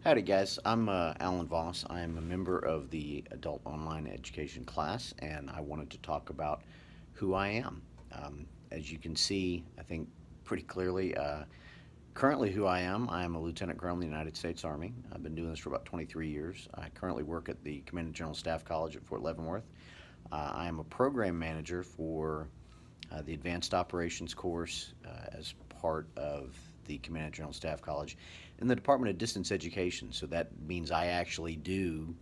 Howdy, guys. I'm Alan Voss. I am a member of the Adult Online Education class, and I wanted to talk about who I am. As you can see, I think pretty clearly, currently who I am a Lieutenant Colonel in the United States Army. I've been doing this for about 23 years. I currently work at the Command and General Staff College at Fort Leavenworth. I am a program manager for the Advanced Operations course as part of the Command and General Staff College in the Department of Distance Education. So that means I actually do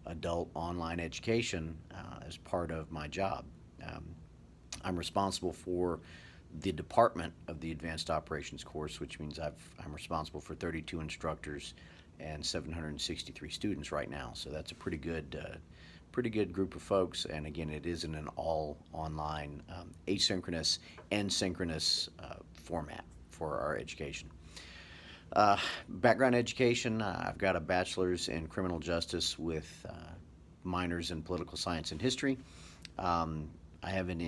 adult online education as part of my job. Um, I'm responsible for the department of the Advanced Operations course, which means I'm responsible for 32 instructors and 763 students right now. So that's a pretty good group of folks. And again, it is in an all online, asynchronous and synchronous format for our education. Background education, I've got a bachelor's in criminal justice with minors in political science and history. Um, I have an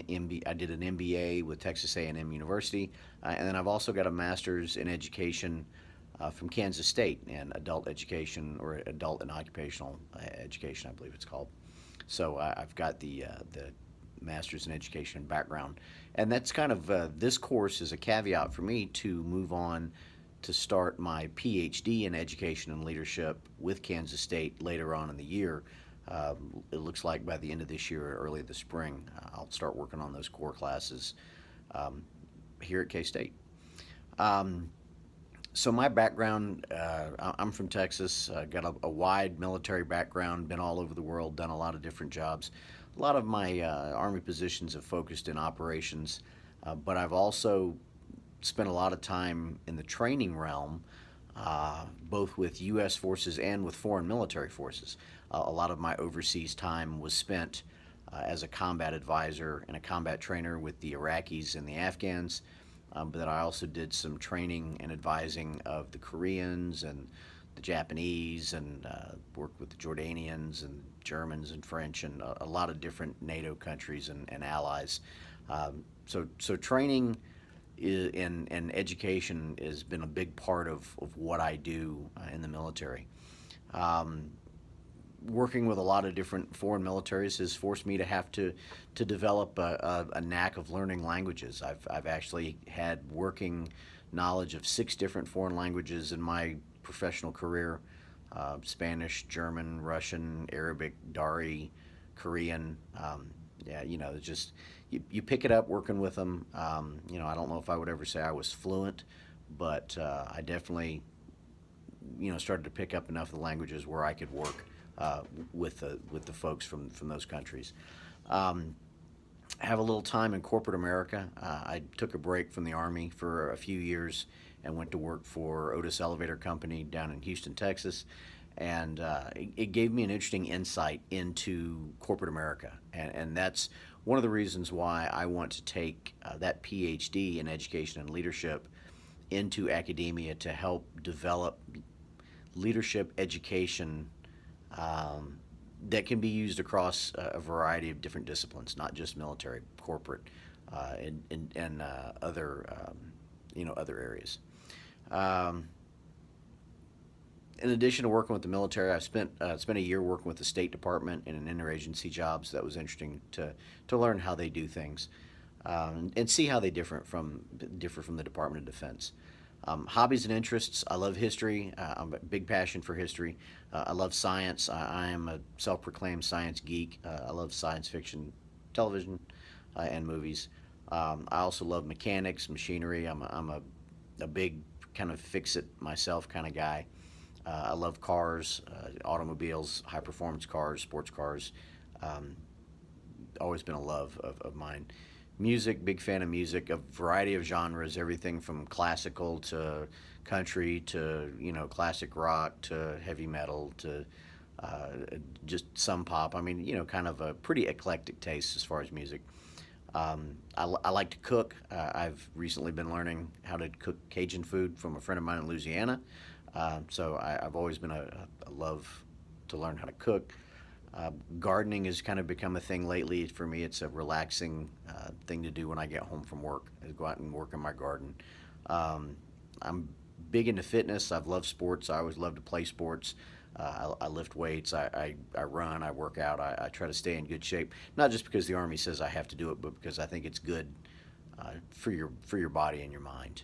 I did an MBA with Texas A&M University, and then I've also got a master's in education from Kansas State in adult education or adult and occupational education, I believe it's called. So I've got the master's in education background, and that's kind of this course is a caveat for me to move on to start my PhD in education and leadership with Kansas State later on in the year. It looks like by the end of this year or early this spring, I'll start working on those core classes um, here at K State. Um, so my background, I'm from Texas. Got a wide military background. Been all over the world. Done a lot of different jobs. A lot of my Army positions have focused in operations, but I've also spent a lot of time in the training realm, both with U.S. forces and with foreign military forces. A lot of my overseas time was spent as a combat advisor and a combat trainer with the Iraqis and the Afghans. But then I also did some training and advising of the Koreans and the Japanese, and worked with the Jordanians and Germans and French and a lot of different NATO countries and allies. So training and education has been a big part of what I do in the military. Um, Working with a lot of different foreign militaries has forced me to have to develop a knack of learning languages. I've actually had working knowledge of 6 different foreign languages in my professional career: Spanish, German, Russian, Arabic, Dari, Korean. Yeah, it's just you pick it up working with them. I don't know if I would ever say I was fluent, but I definitely started to pick up enough of the languages where I could work with the folks from those countries. Um, have a little time in corporate America. I took a break from the Army for a few years and went to work for Otis Elevator Company down in Houston, Texas. And it gave me an interesting insight into corporate America. And that's one of the reasons why I want to take that PhD in education and leadership into academia to help develop leadership education um, that can be used across a variety of different disciplines, not just military, corporate, and other other areas. Um, in addition to working with the military, I spent a year working with the State Department in an interagency job. So that was interesting to learn how they do things, and see how they differ from the Department of Defense. Hobbies and interests. I love history. I'm a big passion for history. I love science. I am a self-proclaimed science geek. I love science fiction, television, and movies. I also love mechanics, machinery. I'm a big kind of fix it myself kind of guy. I love cars, automobiles, high performance cars, sports cars. Um, Always been a love of mine. Music, big fan of music, a variety of genres, everything from classical to country to classic rock to heavy metal to uh, just some pop. I mean, kind of a pretty eclectic taste as far as music. I like to cook. I've recently been learning how to cook Cajun food from a friend of mine in Louisiana. So I've always been a love to learn how to cook. Gardening has kind of become a thing lately for me. It's a relaxing thing to do when I get home from work. Is go out and work in my garden. Um, I'm big into fitness. I've loved sports. I always loved to play sports. I lift weights. I run. I work out. I try to stay in good shape. Not just because the Army says I have to do it, but because I think it's good for your body and your mind.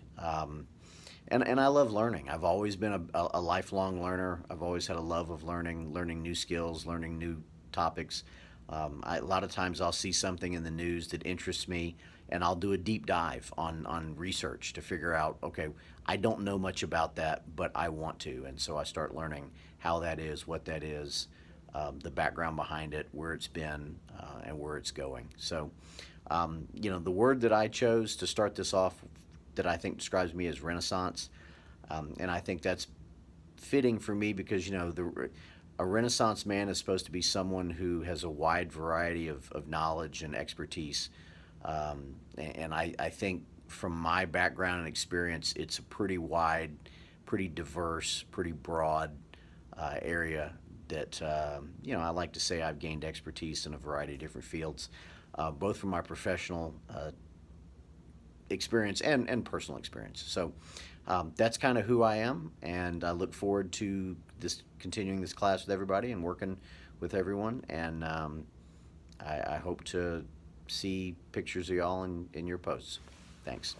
And I love learning. I've always been a lifelong learner. I've always had a love of learning new skills, learning new topics. A lot of times I'll see something in the news that interests me, and I'll do a deep dive on research to figure out, okay, I don't know much about that, but I want to. And so I start learning how that is, what that is, the background behind it, where it's been, and where it's going. So, the word that I chose to start this off that I think describes me as Renaissance. And I think that's fitting for me because, a Renaissance man is supposed to be someone who has a wide variety of knowledge and expertise. And I think from my background and experience, it's a pretty wide, pretty diverse, pretty broad area that, I like to say I've gained expertise in a variety of different fields, both from my professional experience and personal experience. So that's kind of who I am, and I look forward to continuing this class with everybody and working with everyone. And I hope to see pictures of y'all in your posts. Thanks.